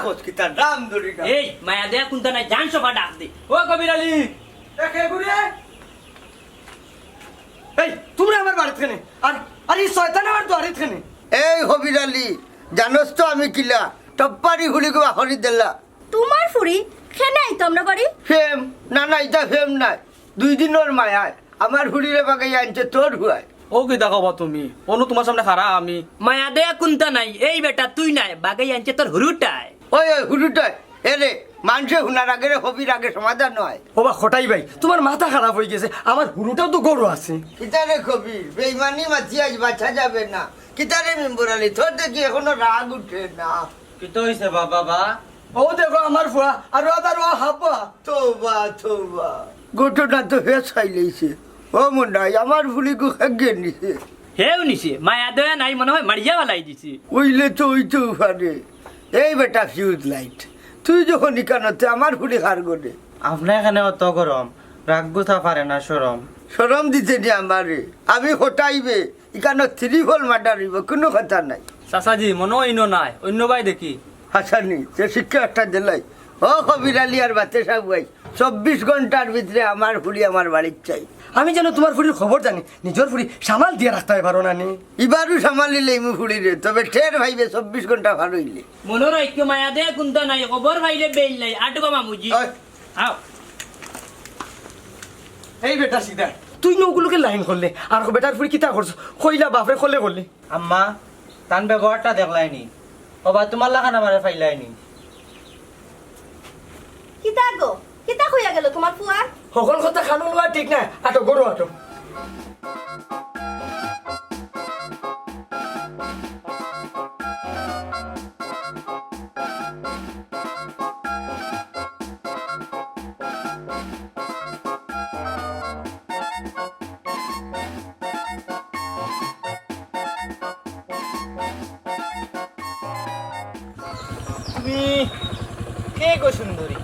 খোঁজ কি তার দাম ধরি না এই মায়া দেয়া কোনটা নাই জান সভা ডাক দে ও কবির আলী একে ঘুরে এই তোমরা আমার বাড়িতে কেনে আর আর এই শয়তান আমার বাড়িতে কেনে এই হবির আলী জানোস তো আমি কিলা টপ্পারি হুড়ি গো আখরি দিলা তোমার ফুরি খেনে আইতো আমরা বাড়ি ফেম না না এটা ফেম নাই 2 দিনের মায়ায় আমার হুড়িরে বাগাই আনছে তোর হুয়ায় ও কি দেখাবো তুমি অনু তোমার সামনে খারা আমি মায়া দেয়া কোনটা নাই এই বেটা তুই নাই বাগাই আনছে তোর হুরুটায় ওই ওই হুড়ুটায় এরে মানুষে হুনার আগে হবির আগে সমাধান নয় বাবা খটাই ভাই তোমার মাথা খারাপ হয়ে গেছে আমার হুরুটাও তো গরু আছে কিতারে কবির বেইমানি মাছি আজ বাঁচা যাবে না কিতারে মেম্বর আলী তোর দেখি এখনো রাগ উঠে না কি তো হইছে বাবা ও দেখো আমার ফুয়া আর আবার ও হাবা তোবা তোবা ঘটনা তো হে চাইলেইছে ও মন্ডাই আমার ভুলি গো খাগে নিছে হেও নিছে মায়া দেয়া নাই মনে হয় মারিয়া বালাই দিছি ওইলে তো ওইতো পারে এই বেটা ফিউজ লাইট তুই যখন ইকানতে আমার ভুলি হার গোলে আপনার এখানে অত গরম রাগ গুথা পারে না সরম সরম দিতে নি আমারে আমি হটাইবে ইকানো 3 ফল মাটারিব কোনো কথা নাই চাচাজি মনে অন্য নাই অন্য ভাই দেখি হাসানি সে শিক্ষা একটা দিলাই ও কবির আলী আর বাতে সাহুয়াই 24 ঘন্টার ভিতরে আমার ফুলি আমার বাড়ির চাই আমি যেন তোমার ফুরির খবর জানি নিজের ফুরি সামাল দিয়ে রাখতে পারো না নি এবারও সামালিলে ইমু ফুলি রে তবে ঠের ভাইবে 24 ঘন্টা ভালো হইলে মনে রাখো মায়া দেয়া কোনটা নাই খবর ভাইলে বেল নাই আটকা মামুজি ওই, আও এই বেটা সিধা তুই নগুলোকে লাইন করলে আর বেটার ফুরি কিতা করছ কইলা বাপরে খলে করলে আম্মা তান ব্যবহারটা দেখলাইনি ওবা তোমার লাগান আমারে ফাইলাইনি কিতা গো কিতা হইয়া গেল তোমার ফুয়ার সকল কথা খানো লওয়া ঠিক না আটো গরু আটো তুমি কে গো সুন্দরী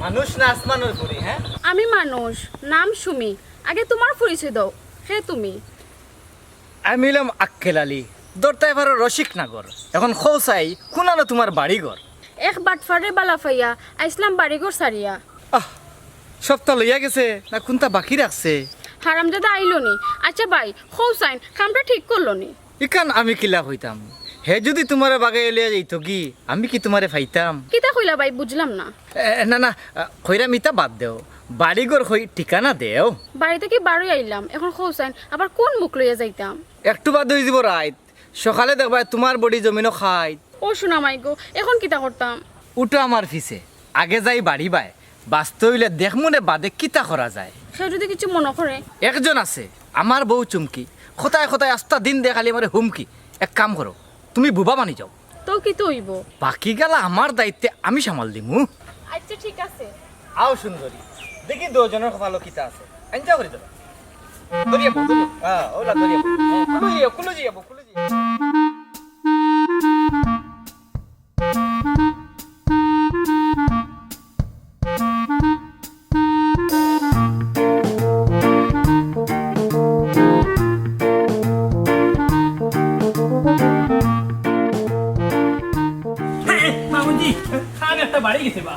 মানুষ না আসমানের পরি হ্যাঁ আমি মানুষ নাম সুমি আগে তোমার পরিচয় দাও হে তুমি আমি হলাম আক্কেল আলী দরতা এবার রসিক নাগর এখন খোসাই কোনানো তোমার বাড়িঘর এক বাটফারে বালাফাইয়া আইসলাম বাড়িঘর সারিয়া আহ সপ্তাহ লইয়া গেছে না কোনটা বাকি রাখছে হারামজাদা আইলো নি আচ্ছা ভাই হৌসাইন কামটা ঠিক করলো নি ইকান আমি কিলা হইতাম হে যদি তোমার বাগাই লিয়া যাইত কি আমি কি তোমারে ফাইতাম কিতা কইলা ভাই বুঝলাম না না না খৈরা মিতা বাদ দেও বাড়িঘর হই ঠিকানা দেও বাড়িতে কি বাড়ি আইলাম এখন হৌসাইন আবার কোন মুখ লইয়া যাইতাম একটু বাদ হয়ে যাব রাইত সকালে দেখবা তোমার বডি জমিনও খাই ও শোনা মাই গো এখন কিতা করতাম উটো আমার ফিসে আগে যাই বাড়ি বাই বাঁচতে হইলে দেখ মনে বাদে কিতা করা যায় সে যদি কিছু মনে করে একজন আছে আমার বউ চুমকি খোতায় খোতায় আস্তা দিন দেখালি আমার হুমকি এক কাম করো তুমি বুবা মানি যাও তো কি তো হইব বাকি গেলা আমার দায়িত্বে আমি সামাল দিমু আচ্ছা ঠিক আছে আও সুন্দরী দেখি দুজনের ভালো কিতা আছে আনজা করে দাও দরিয়া বউ হ্যাঁ ওলা দরিয়া কুলু যাবো মামুজি আমি একটা বাড়ি গেছে বা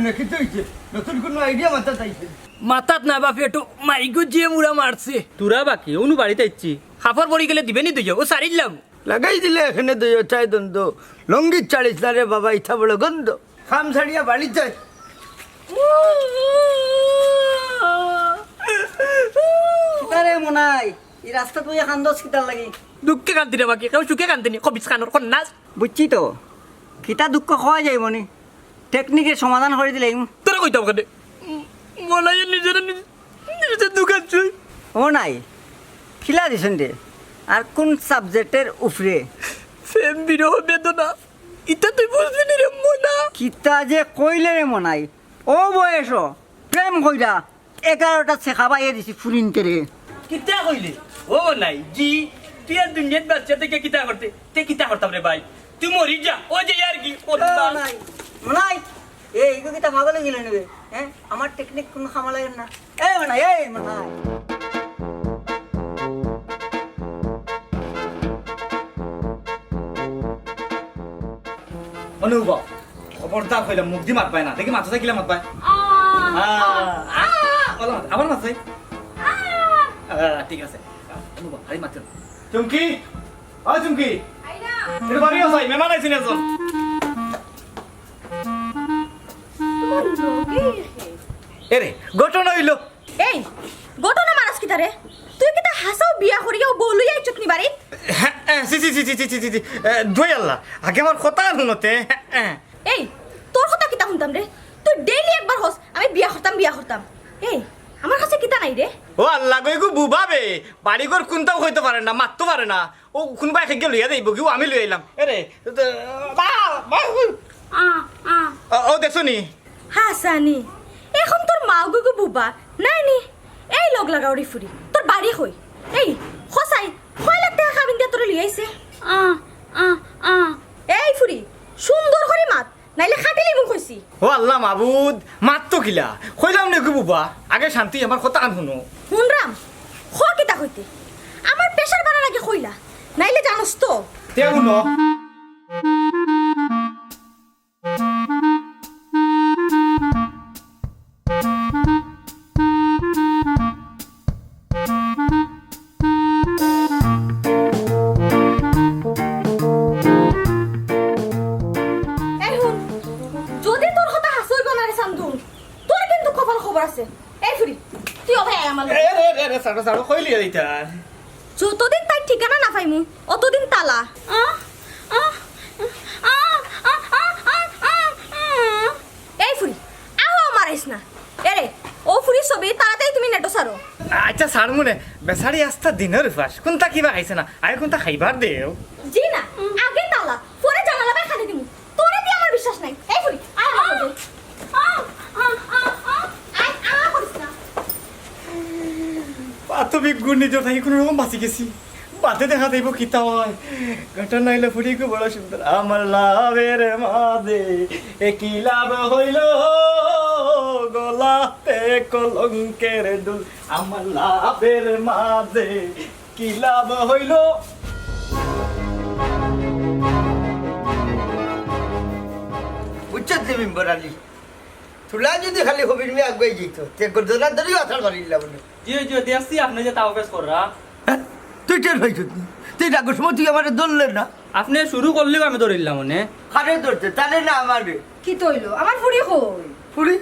নাকি তো হইছে নতুন কোনো আইডিয়া মাথা চাইছে মাথাত না বাপি একটু মাইগো জিয়ে মুড়া মারছে তুরা বাকি অনু বাড়িতে ইচ্ছি হাফর পড়ি গেলে দিবেনি তুই ও সারিলাম লাগাই দিলে এখানে দই চাই দ্বন্দ্ব লঙ্গির চালিস না রে বাবা ইথা বড় গন্ধ খাম ছাড়িয়া বাড়ি চাই আরে মনাই এই রাস্তা তুই কান্দস কিতার লাগি দুঃখে কান্তি রে বাকি কেউ সুখে কান্তিনি কবিস খানোর কন্যাস বুঝছি তো কিতা দুঃখ খাওয়া যাইব নি টেকনিকের সমাধান করে দিলে তোরা কইতাম কেন মনে হয় নিজের দোকান চুই ও নাই খিলা দিছেন দে আর কোন সাবজেক্টের উপরে প্রেম বিরহ বেদনা ইটা তুই বুঝবি নি রে মনা কিতা যে কইলে রে মনাই ও বয়স প্রেম কইরা 11টা শেখা বাইয়ে দিছি ফুরিনকে রে কিতা কইলে ও নাই জি তুই আর দুনিয়ার বাচ্চা থেকে কিতা করতে তে কিতা করতাম রে ভাই তুই মরি যা ও যে আর কি মনাই মনাই এই কিতা ভালো লাগিল নেবে হ্যাঁ আমার টেকনিক কোন খামা লাগে না এই মনাই অনুভব খবরদার কইলাম মুখ দি মাত পায় না দেখি মাথা থাকিলে মাত পায় আবার মাত চাই ঠিক আছে আরে মাত চুমকি ও চুমকি এর বাড়ি আছে মেহমান আইছেন একজন এরে ঘটনা হইলো এই ঘটনা মানুষ কি তারে তুই কি তা হাসাও বিয়া করিয়াও বলুই আইছত নি বাড়ি ধুই আল্লাহ আগে আমার কথা শুনতে এই তোর কথা কিতা শুনতাম রে তুই ডেইলি একবার হস আমি বিয়া করতাম এই আমার কাছে কিতা নাই রে ও আল্লাহ গো এগু বুবাবে বাড়িঘর কোনটাও হইতে পারে না মারতে পারে না ও কোনবা একে লইয়া দেব কি আমি লই আইলাম এরে ও দেখছো নি হাসানি এখন তোর মা গুগু বুবা নাই নি এই লগ লাগাওরি ফুরি তোর বাড়ি কই এই খসাই কয় লাখ টাকা খাবিন দিয়া তোর লিয়াইছে এই ফুরি সুন্দর করে মাত নাইলে খাটিলি মুখ হইছি ও আল্লাহ মাবুদ মারতো কিলা কইলাম নাকি বুবা আগে শান্তি আমার কথা আন শুনো হুনরাম খ কিতা কইতে আমার প্রেসার বাড়া লাগে কইলা নাইলে জানোস তো তে শুনো এই হুন যদি তোর কথা হাসই বানারে সান্দুন তোর কিন্তু কপাল খবর আছে এই ফুরি তুই অভাই আমার লগে। রে সাড়ে সাড়ে কইলি এইটা যতদিন তাই ঠিকানা না পাইমু অতদিন তালা এই ফুরি আহো মারাইস না এরে ও ফুরি সবে তাড়াতাড়ি তুমি নেটো সারো আচ্ছা সার মনে বেসারি আস্তা দিনের ফাস কোনটা কিবা খাইছে না আগে কোনটা খাইবার দেও জি না আগে তালা পরে জানালা বাই খালি দিমু তোরে দি আমার বিশ্বাস নাই এই ফুরি আয় আমার লগে আয় করিস না তুমি গুণ নিজের থাকি কোনো রকম বাঁচি গেছি বাতে দেখা দেব কিতা হয় ঘটনা নাইলে ফুরি খুব বড় সুন্দর আমার লাভের মাঝে কি লাভ হইল গলাতে কলঙ্কের দুল আমার লাভের মাঝে কি লাভ হইল বুঝছেন তুমি বরালি তুলা যদি খালি হবির মেয়ে আগুয়ে যেত তে গর্দনা ধরি আছাড় ধরিলা বলে জিও দেখছি আপনি যে তাও পেশ কররা তুই টের হয়েছ তুই ডাকুর সময় তুই আমার ধরলেন না আপনি শুরু করলেও আমি ধরিলাম মনে খারে ধরছে তাহলে না আমারে কি তইলো আমার ফুরি কই ফুড়ি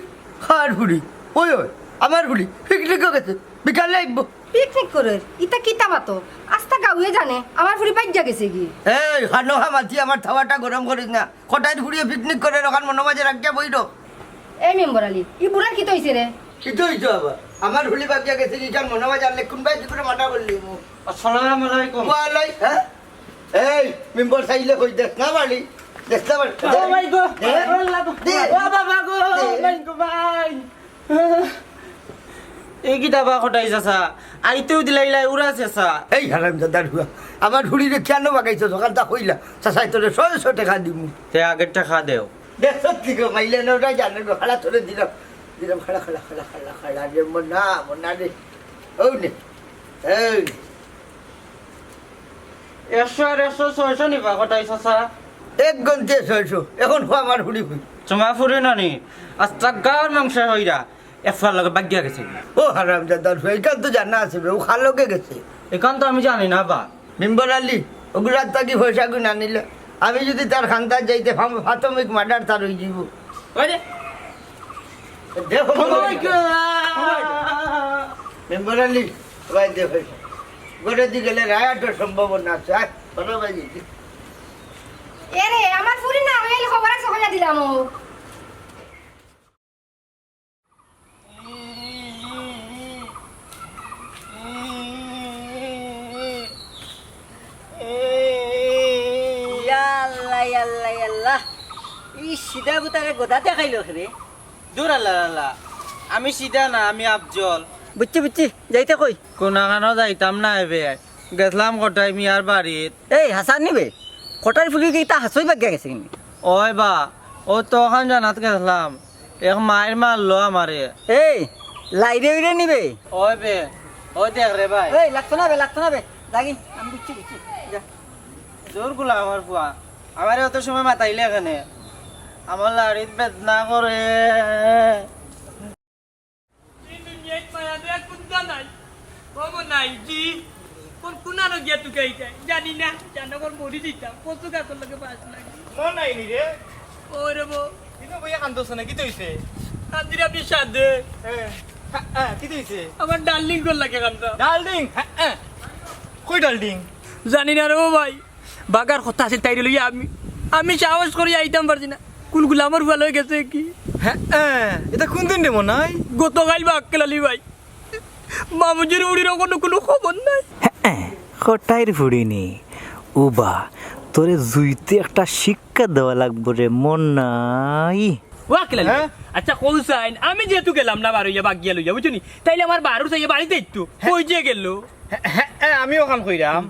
খার ফুড়ি ওই আমার ফুড়ি পিকনিকও গেছে বিকালে আইব পিকনিক করে ইতা কিতা মাতো আস্তা গাউয়ে জানে আমার ফুরি বাইজা গেছে কি এই হানোহা মাতি আমার থাওয়াটা গরম করিস না কটাই ফুড়িয়ে পিকনিক করে ওখান মনোমাজে রাখিয়া বইল এই মেম্বার আলী ই বুড়ার কি তইছে রে কিন্তু হইতো আবার আমার ফুলি বাকিয়া গেছে কি কারণ মনোমাজ আনলে কোনবাই কি করে মাটা করলি আসসালামু আলাইকুম ওয়ালাই হ্যাঁ এই মেম্বার চাইলে কই দেখ না বাড়ি দেখতে পার ও মাই গো ও বাবা গো মাই গো ভাই এই কি দাবা খটাই চাচা আইতেও দিলাইলাই উড়াছেছা এই হারাম দাদার হুয়া আমার ফুড়িরে কেন বাগাইছো সকালটা কইলা চাচাই তোরে 600 টাকা দিমু তে আগের টাকা দেও দেখছ কি গো মাইলে নটা জানে গো খালা তোরে দিলাম দিলাম খালা রে মনা রে ও নে এই 100 নিবা খটাই চাচা এক গন্তে 600 এখন হো আমার ফুড়ি কই তোমা ফুরি নানি আস্তা গার মাংস হইরা এফার লগে বাগিয়া গেছে ও হারাম দাদার হুয়া এখান তো জানা আছে ও খালোকে গেছে এখান তো আমি জানি না বা মেম্বার আলী ওগুলার তাকি পয়সা গুণ আনিলে আমি যদি তার খান্তার যাইতে প্রাথমিক মার্ডার তার হয়ে যাব ওই যে দেখো মেম্বার আলী ভাই দে পয়সা গোটা দি গেলে রায়াটের সম্ভাবনা আছে আর বলো ভাই এরে আমার ফুরি না হইলে খবর আছে কইলা দিলাম ও ইয়াল্লা ই সিধা গুতারে গোদা দেখাইলো রে দূর আল্লাহ আল্লাহ আমি সিধা না আমি আফজল বুঝছি যাইতে কই কোনাখানো যাইতাম না এবে গেছলাম কোটাই মিয়ার বাড়িত এই হাসান নিবে কটার ফুকি কি তা হাসই বাগিয়া গেছে কিনি ওই বা ও তো ওখান জানাত গেছলাম এক মায়ের মারলো আমারে এই লাইরে উইরে নিবে ওই বে ওই দেখ রে ভাই এই লাগতো না বে লাগি আমি বুঝছি যা জোর গুলা আমার ফুয়া আমারে অত সময় মাতাইলে এখানে আমার লাড়িত বেদনা করে। এই দুনিয়ায় মায়া দেয়া কুন্তা নাই বাবু নাই জি কোন কুনানো গিয়া তুকে এইটা জানি না জানা কোন মরি দিতাম কত গাছের লাগে বাস লাগে মন নাই নি রে ওরে বো কিন্তু বইয়া কান্দছ না কি হইছে কান্দিরা বিষাদ দে কি হইছে আমার ডার্লিং কোন লাগে কান্দা ডালডিং কই ডালডিং জানি না রে ও ভাই বাগার কথা আছে তাই লইয়া আমি সাহস করি আইতাম পারছি না কুলগুলা আমার ভালো হয়ে গেছে কি এটা কোন দিন রে মনাই গতকাল বাক্কেলালি ভাই মামুজির উড়ির কোনো খবর নাই কটাইর ফুড়িনি উবা তোরে জুইতে একটা শিক্ষা দেওয়া লাগবো রে মন নাই ওয়াকেলালি আচ্ছা কৌসাইন আমি যেহেতু গেলাম না বারো ইয়া বাগ গিয়া লইয়া বুঝছো নি তাইলে আমার বারো চাইয়া বাড়িতে একটু কই যে গেল আমিও কাম কইরাম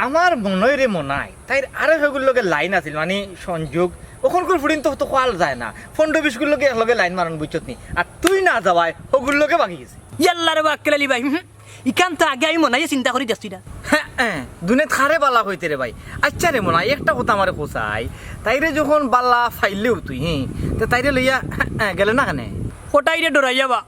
আমার মনই রে মনাই তাই আরে সেগুলোর লগে লাইন আছিল মানে সংযোগ ওখানকার ফুড়িন তো কোয়াল যায় না 15-20 লগে একলগে লাইন মারন বুঝছত নি আর তুই না যাওয়ায় ওগুলোর লগে বাকি গেছে ইয়াল্লা রে বাক্কেলালি ভাই ইকান তো আগে আমি মনে হয় চিন্তা করি যাচ্ছি না দুনিয়া খারে বালা হইতে রে ভাই আচ্ছা রে মনাই একটা কথা আমারে কোসাই তাইরে যখন বালা ফাইলেও তুই তো তাইরে লইয়া গেলে না কেনে কোটাই রে ডরাইয়া বা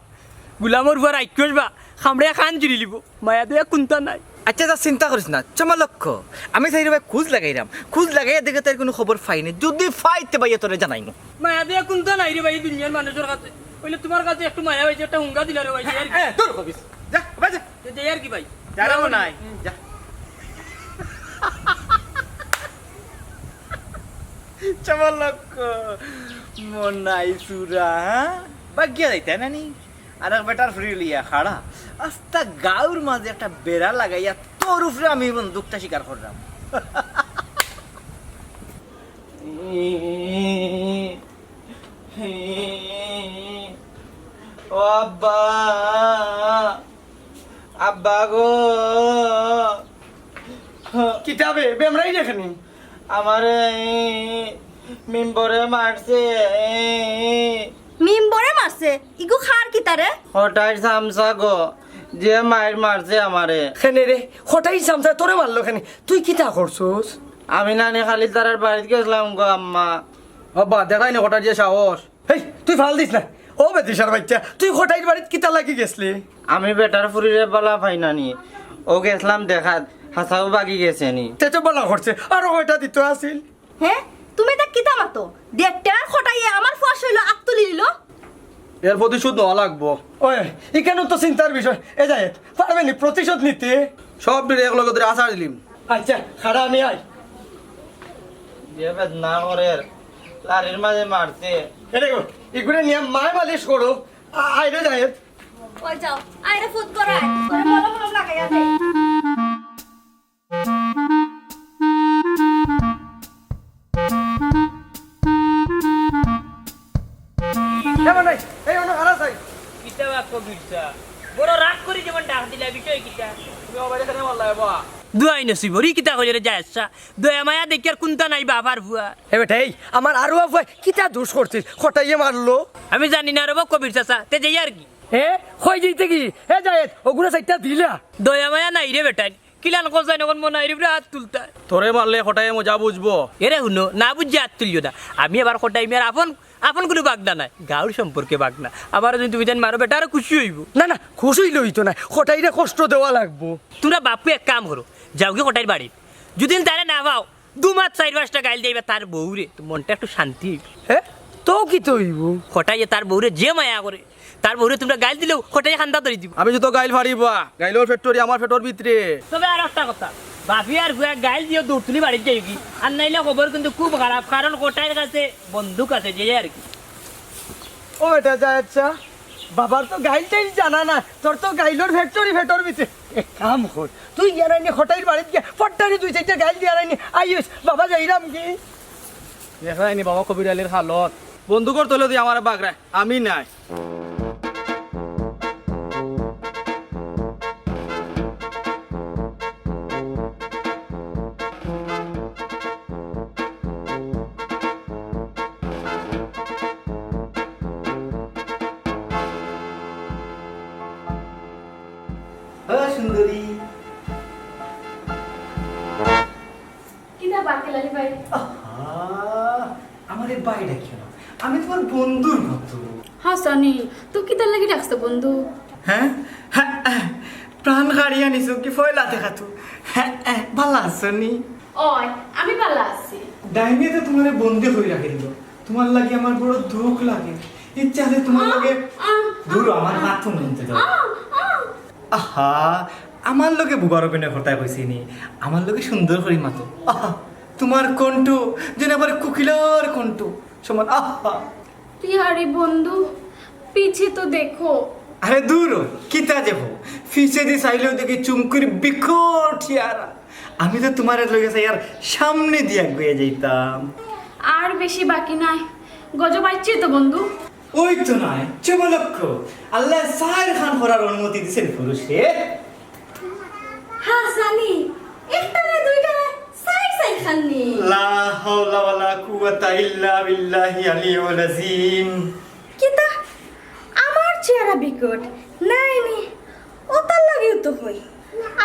গুলামর ভর আইকিস বা খামড়ে খান জুড়ি লিব মায়া দেয়া কুন্তা নাই আচ্ছা যা চিন্তা করিস না চমা লক্ষ্য আমি তাইরে ভাই খোঁজ লাগাইরাম খোঁজ লাগাইয়া দেখে তার কোনো খবর পাইনি যদি পাইতে ভাইয়া তোরে জানাইমু মায়া দেয়া কুন্তা নাই রে ভাই দুনিয়ার মানুষের কাছে বলে তোমার কাছে একটু মায়া হয়েছে একটা হুঙ্গা দিলা রে ভাই তোর কবিস যা বাজা যে আর কি ভাই যারাও নাই যা চমা লক্ষ্য মন নাই সুরা বাগিয়া যাইতে নানি আর এক বেটার ফ্রি লিয়া খাড়া আস্তা গাউর মাঝে একটা বেড়া লাগাইয়া তোর উপরে আমি বন্দুকটা শিকার করলাম ও আব্বা আব্বা গো কিতাবে বেমরাই দেখনি আমারে মিম্বরে মারছে মিম্বরে মারছে ইগু খার কি তারে হঠাৎ সামসা গো যে মায়ের মারছে আমারে খেনে রে হঠাই সামসা তোরে মারলো খেনে তুই কিতা করছস আমি নানি খালি তার বাড়িতে গেছিলাম গো আম্মা আব্বা দেখাই না হঠাৎ যে সাহস হেই তুই ফাল দিস না ও বেতিসার বাচ্চা তুই হঠাই বাড়িত কিতা লাগি গেছলি আমি বেটার ফুরিরে বলা পাই নানি ও গেছিলাম দেখাত হাসাও বাগি গেছে নি তে তো বলা করছে আর কয়টা দিত আছিল হ্যাঁ তুমি এটা কিতা মাতো দেখতে খটাইয়ে আমার ফুয়াশ হইলো আত্তুলি নিল এর প্রতিশোধ নেওয়া লাগবো ওই এখানেও তো চিন্তার বিষয় এ যায় পারবেনি প্রতিশোধ নিতে সব দিন এক লগে ধরে আসার দিলিম আচ্ছা খাড়া আমি আই যে বেদনা করে লারির মাঝে মারছে এটা এগুলো নিয়ে মায় মালিশ করো আইরে যায় ওই যাও আইরে ফুট করায় তোরে মলম মলম লাগাইয়া দে এমন নাই এই অন্য খারাপ চাই কিতা বাক্য বিরসা বড় রাগ করি যেমন ডাক দিলা বিষয় কিতা তুমি আমার এখানে মারলা বা দুয়াই নসিব রি কিতা কইরে যায় আসা দয়া মায়া দেখিয়ার কুন্তা নাই বাবার ভুয়া এ বেটাই আমার আরো আফাই কিতা দোষ করছিস হঠাইয়ে মারলো আমি জানি না রব কবির চাচা তে যাই আর কি এ হই যাইতে কি এ যায় ওগুলো চাইটা দিলা দয়া মায়া নাই রে বেটাই কিলান কোজাই নগন মনাই রে হাত তুলতা তোরে মারলে হঠাইয়ে মজা বুঝবো এরে হুনো না বুঝে হাত তুলিও না আমি আবার কোটাই মেয়ের আপন কোনো বাগদা নাই গাঁর সম্পর্কে বাগনা আবার যদি তুমি জান মারো বেটা আরো খুশি হইব না না খুশি লইতো না হঠাইরে কষ্ট দেওয়া লাগবো তোমরা বাপু এক কাম করো যাও কি কোটাইর বাড়ি যদি তারে না পাও 2 মাস 4 গাইল দেবে তার বউরে তো মনটা একটু শান্তি হইব হ্যাঁ তো কি তো হইব কোটাইয়ে তার বউরে যে মায়া করে তার বউরে তোমরা গাইল দিলেও কোটাই খান্দা ধরে দিব আমি তো গাইল ফাড়িবা গাইলোর ফ্যাক্টরি আমার ফ্যাক্টর ভিতরে তবে আর একটা কথা বাপি আর ভুয়া গাইল দিয়ে দৌড় তুলি বাড়ি যাই কি আর নাইলে খবর কিন্তু খুব খারাপ কারণ কোটাইয়ের কাছে বন্দুক আছে যে আর কি ও এটা যায় আচ্ছা বাবার তো গাইল টাইল জানা না তোর তো গাইলোর ফ্যাক্টরি ফ্যাক্টর ভিতরে এক কাম কর তুই ইয়ারাইনি হঠাই বাড়িতে গিয়ে ফট্টারি 2-4টা গাইল দিয়ে আরাইনি আইস বাবা যাইরাম কি দেখাইনি বাবা কবির আলীর হালত বন্দুকর তলে দিয়ে আমার বাগড়া আমি নাই সুন্দরী কিতা বাকেলালি ভাই আমার এই বাইরে কেন আমি তোমার বন্ধুর মতো। হ্যাঁ সানি তুই কি তার লাগি ডাকছ বন্ধু? হ্যাঁ প্রাণ গাড়ি আনিছো কি ফয়লা দেখা তো। ভালো আছো নি? ওই আমি ভালো আছি। ডাইনি তো তোমার বন্দি করে রাখে দিল। তোমার লাগে আমার বড় দুঃখ লাগে। ইচ্ছা আছে তোমার লাগে দূর আমার মাথা নিতে দাও। আহা আমার লোকে বুবার অভিনয় করতে কইছি নি, আমার লোকে সুন্দর করে মাতো। আহা তোমার কণ্ঠ যেন আবার কুকিলার কণ্ঠ সমান। আহা টিহারি বন্ধু পিছে তো দেখো। আরে দূর কিতা যাবো, ফিসে দিয়ে চাইলেও দেখি চুমকুর বিকট চেহারা। আমি তো তোমার লগে চাই আর সামনে দিয়ে গিয়ে যাইতাম। আর বেশি বাকি নাই, গজব আইছে তো বন্ধু। ওই তো নয় চমলক্ষ, আল্লাহ সাহের খান করার অনুমতি দিছেন পুরুষে। হ্যাঁ সানি একটা না দুইটা না সাই খাননি। লা হাওলা ওয়ালা কুওয়াতা ইল্লা বিল্লাহি আলিয়্যিল আযীম। কিতা আমার চেহারা বিকট নাই নি ওতার লাগেও তো হই,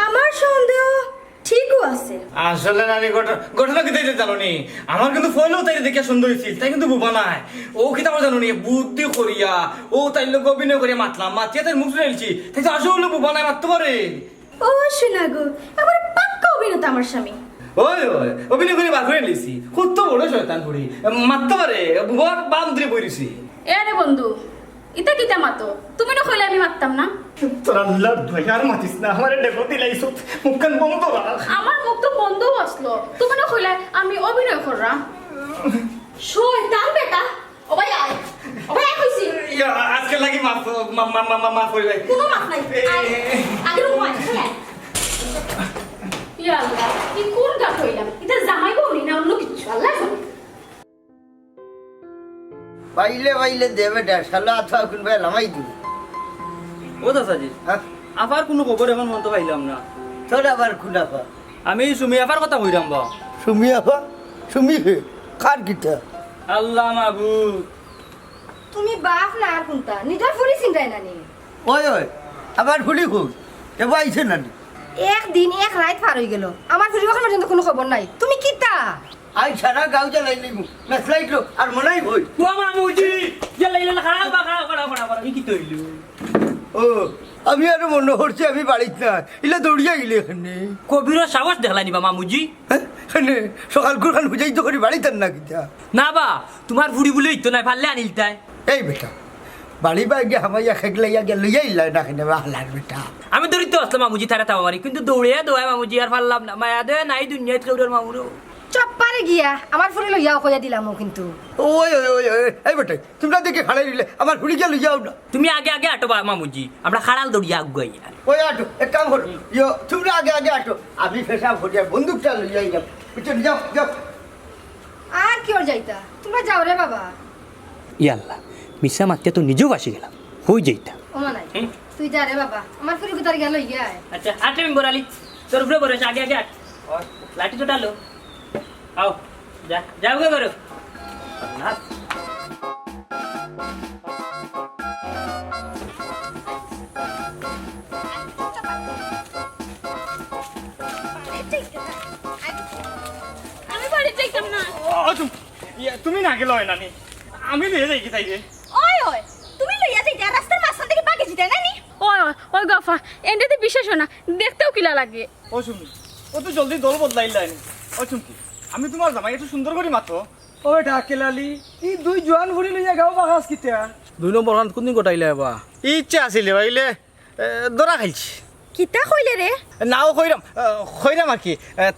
আমার সন্দেহ ঠিকও আছে। আসলে নানি ঘটনা কি তাই জানো নি, আমার কিন্তু ফলো তাই দেখে সুন্দর হয়েছিল, তাই কিন্তু বুবা নাই। ও কি তারপর জানো নি বুদ্ধি করিয়া ও তাই লোক অভিনয় করিয়া মাতলাম, মাতিয়া তাই মুখ ফেলছি, তাই তো আসলে বুবা নাই মারতে পারে। ও শোনা গো আবার পাক্কা অভিনেতা আমার স্বামী। ওই ওই অভিনয় করে বার করে নিয়েছি, কত বড় শয়তান করি মারতে পারে, বুবার বাম ধরে পড়েছি। এ রে বন্ধু ইতা কিতা মাতো, তুমি না কইলে আমি মারতাম না। তোর আল্লাহর দয়া আর মাতিস না, আমারে দেখো দিলাইছ মুখখান বন্ধ রাখ। আমার মুখ তো বন্ধ আসলো, তুমি না কইলে আমি অভিনয় করলাম। শয়তান বেটা ও ভাই আয়, ও ভাই আয় কইছি আজকে লাগি মাফ মাফ করে যাই। কোনো মাপ নাই আয় আগে রুমাই হ্যাঁ। ইয়া আল্লাহ কি কোন গাত হইলাম, এটা জামাই বউনি না অন্য কিছু আল্লাহ জানে। বাইলে দেবে শালা আথা খুলবে লামাই দিবে। ও দাদাজি আবার কোনো খবর এখন মন তো পাইলাম না। তোর আবার খুনাফা আমি সুমি আবার কথা কইরাম বা। সুমি আফা সুমি হে কার গিটা? আল্লাহ মাহবুব তুমি বাপ না আর কোনটা নিজের ফুরি চিন্তাই নানি। ওই ওই আবার ফুলি খুব এবার আইছে নানি। একদিন এক রাত পার হয়ে গেল আমার ফুরি কখন পর্যন্ত কোনো খবর নাই। তুমি কিতা আই সারা গাঁও জ্বালাইলি মেসলাইটো আর মনাই বই। ও মামুজি জ্বালাইলা খারাপ খারাপ কি তৈলি। ও আমি আরো মনে করছি আমি বাড়িতে না, ইলা দৌড়িয়া গেলে এখানে। কবিরও সাহস দেখলাই নিবা মামুজি। হ্যাঁ সকাল খান বুঝাই তো করি বাড়িতে না কিতা। না বা তোমার ফুড়ি বলে ইতো নাই পারলে আনিল তাই। এই বেটা বাড়ি বা গিয়ে হামাইয়া খেগলাইয়া গেল ইলাই না কেন হালার বেটা। আমি দৌড়িতে আসলাম মামুজি তারা তাও মারি, কিন্তু দৌড়ে দৌড়ায় মামুজি আর পারলাম না। মায়া দে নাই দুনিয়াত কেউর মামুরও চপ্পারে গিয়া আমার ফুরি লইয়াও কইয়া দিলাম কিন্তু। ওই ওই ওই ওই এই বেটা তোমরা দেখে খাড়াই দিলে আমার ফুড়ি গিয়ে লইয়াও না। তুমি আগে আগে আটো বা মামুজি, আমরা খাড়াল দৌড়িয়া আগুয়াই। ওই আটো এক কাম করো ইয়ো তোমরা আগে আগে আটো, আমি ফেসা ভরিয়া বন্দুকটা লইয়া যাও। বুঝছো যাও যাও। আর কি ওর যাইতা তোমরা যাও রে বাবা। ইয়াল্লা মিশা মাত্তে তো নিজেও বাসি গেলাম হই যাইতা। ও মানাই তুই যা রে বাবা আমার ফুরি কোতার গেল ইয়া। আচ্ছা আট আমি বরালি তোর উপরে বরে আগে আগে আট লাঠি তো ডালো আও যা যাও গে করো না। আমি বাড়ি যাইতাম না। তুমি না গেল নানি, আমি নিয়ে যাই কি তাই রে। ওই ওই তুমি লইয়া যাইতা রাস্তার মাঝখান থেকে বাগে জিতা নানি। ওই ওই গফা এন্ডেতে বিশ্বাস হয় না, দেখতেও কিলা লাগে। ও শুনি ও তো জলদি দল বদলাইলাই। ও চুমকি আমি তোমার জামাই একটু সুন্দর করে মাতো। ও ঢাকেলালি ই দুই জোয়ান ফুরি লইয়া গাও বাগাস কিতা। 2 নম্বর খান কোনদিন গোটাইলে বা ইচ্ছা আছিল বাইলে দরা খাইছি। কিতা কইলে রে? নাও খৈরাম আর কি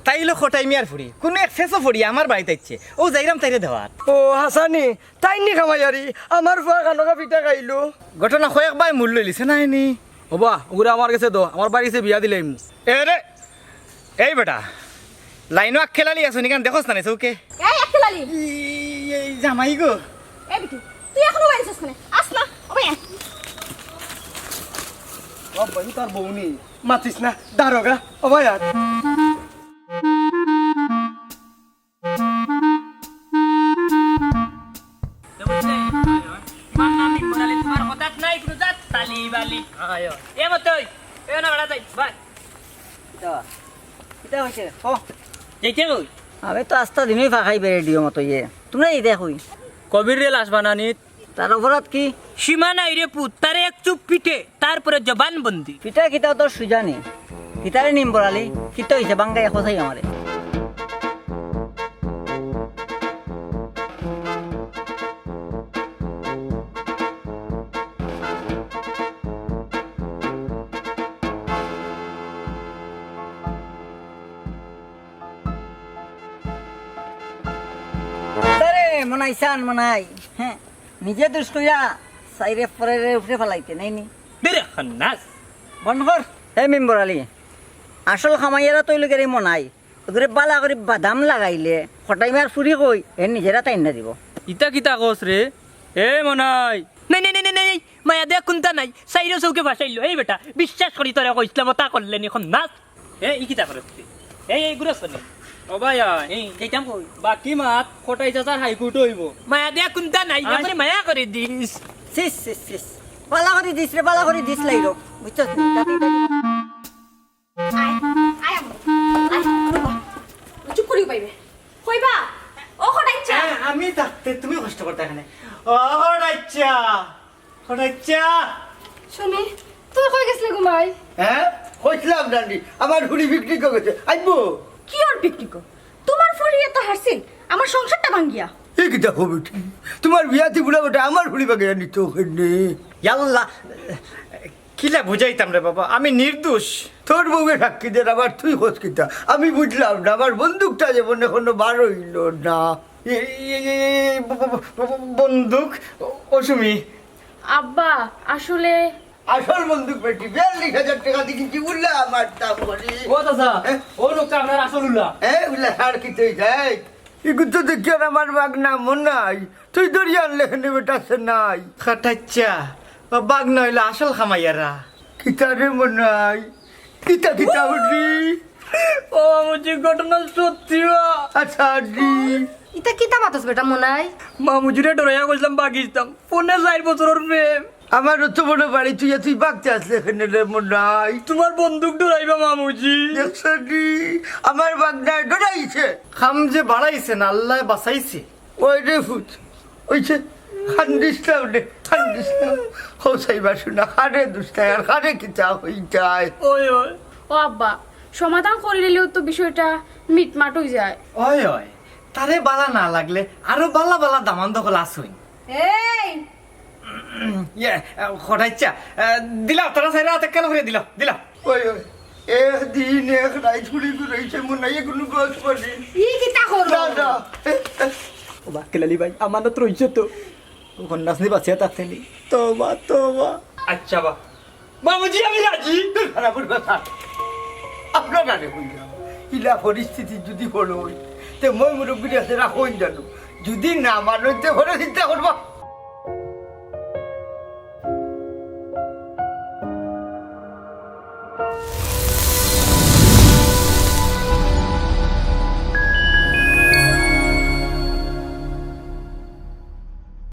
তাইলো খোটাই মিয়ার ফুরি কোনো এক শেষও ফুরি আমার বাড়িতে ইচ্ছে ও যাইরাম তাইরে দেওয়ার। ও হাসানি তাই নি খামাইয়ারি আমার ফুয়া কানকা পিঠা খাইলো। ঘটনা কয়েক বাই মূল্য লিছে না নি। ওবা ওগুলো আমার কাছে তো আমার বাড়ি কাছে বিয়া দিলে এ রে এই বেটা লাইনো আখ খেলালি আছো নিকান দেখোস না চৌকে। এই একলালি এই জামাই গো। এই বিটু তুই এখনো বাইরেছিস কেন? আস না ও ভাই ও ভাই তার বউনি মাতিস না দারোগা ও ভাই আর তোমার হঠাৎ নাই কোনো জাত তালি বালি এ মতই এ না বেড়া যাই বাই কিতা হইছে ও যেতে কই আমি তো আস্তা দিনই ফাঁকাই বেড়ে দিও মতো ইয়ে তোমরা এই দেখুই কবির রে লাশ বানানি তার অপরাধ কি? সীমা নাই রে পুত, তারে এক চুপ পিঠে তারপরে জবান বন্দি। পিতা কিতাও তোর সুজানি কিতারে নিম বরালি কিতা হইছে বাঙ্গাই কথাই আমারে। মনাই সান মনাই, হ্যাঁ নিজে দুষ কইয়া সাইরে পরে উপরে ফেলাইতে নাইনি দেরে খান্নাস বন্ধ কর। হে মেম্বর আলী, আসল খামাইয়ারা তৈল গেলে মনাই ওদের বালা করে বাদাম লাগাইলে খটাই মার ফুরি কই এর নিজেরা তাই না দিব। ইতা কিতা কস রে? এ মনাই নাই নাই নাই নাই মায়া দেখ কোনটা নাই সাইরে চৌকে ভাসাইলো। এই বেটা বিশ্বাস করি তোরে কইছিলাম তা করলেনি খান্নাস। এই কিতা করছ এই গুরস নে ও ভাই এই যেতাম কই বাকি মাত খটাই চাচার হাইকোর্ট হইব। মায়া দেখ কোনটা নাই আপনি মায়া করে দিস। সিস সিস সিস বালা করে দিস রে, বালা করে দিস লাইরো বুঝছস? চুপ করি পাইবে কইবা ও খটাইছা আমি থাকতে তুমি কষ্ট করতে এখানে। ও হড়াইচ্ছা হড়াইচ্ছা। শুনি তুই কই গেছলি ঘুমাই? হ্যাঁ কইছিলাম জানি আমার হুড়ি বিক্রি করে গেছে আইবো। কি আর বিক্রি কর? তোমার ফুরিয়ে তো হাসিল আমার সংসারটা ভাঙ্গিয়া। এই কিটা হবে ঠিক তোমার বিয়াতি বুড়া বেটা আমার হুড়ি বাগে নিত ওখানে। ইয়াল্লা কিলা বুঝাইতাম রে বাবা, আমি নির্দোষ। তোর বউকে সাক্ষী দেন আবার তুই খোঁজ কিতা আমি বুঝলাম না। আমার বন্দুকটা যেমন এখনো বার হইল না। বন্দুক অসুমি আব্বা আসলে আসল বন্দুক পেটি 42,000 টাকা দিয়ে কিনছি উল্লা আমার দাম করে। ও চাচা ও লোকটা আপনার আসল উল্লা। হ্যাঁ উল্লা সার কি তুই যাই এগুলো তো দেখি আর আমার বাগ না মন নাই। তুই দরিয়া লেখনে বেটাছে নাই খাটাচ্ছা বাঘ নইলে আসল খামাইয়ারা। কিতা রে মন নাই কিতা কিতা উঠি। ও মামুজি ঘটনা সত্যি আচ্ছা জি ইতা কিতা মাতস বেটা মনাই? মামুজিরে ডরাইয়া কইছিলাম বাগিস্তান ফোনে 4 বছরের প্রেম। আমার অত বড় বাড়ি তুই বাগতে আসলে এখানে রে মন নাই। তোমার বন্দুক ডরাইবা মামুজি। দেখছো জি আমার বাগ নাই ডরাইছে। খাম যে বাড়াইছেন আল্লাহ বাঁচাইছে। ওই রে ফুট ওইছে খান্দিসটাও রে খান্দিসটাও হোসাইবা শোনা খারে দুষ্টায় আর খারে কিতা হই যায়। ওই ওই ও আব্বা সমাধান করে নিলেও তো বিষয়টা মিটমাট হয়ে যায়। ওই ওই তারে বালা না লাগলে আরো বালা বালা দামান দখল আসুন। এই খটাইচ্ছা দিলাও তোরা সাইরা হাতে কেন করে দিলাও দিলাও। ওই ওই একদিন এক রাত ঘুরি ঘুরাইছে মনে হয় এগুলো গছ পড়ি ই কিতা করো? না না ও বা কেলালি ভাই আমানত রইছে তো ওখান নাচনি বাঁচিয়া থাকতে নি। তোবা তোবা। আচ্ছা বা মামুজি আমি রাজি। খারাপ কথা আপনারা রে হইয়া ইলা পরিস্থিতি যদি হলো তে মই মুরব্বী আছে রাখুন জানো যদি না মানতে ভরে চিন্তা করবা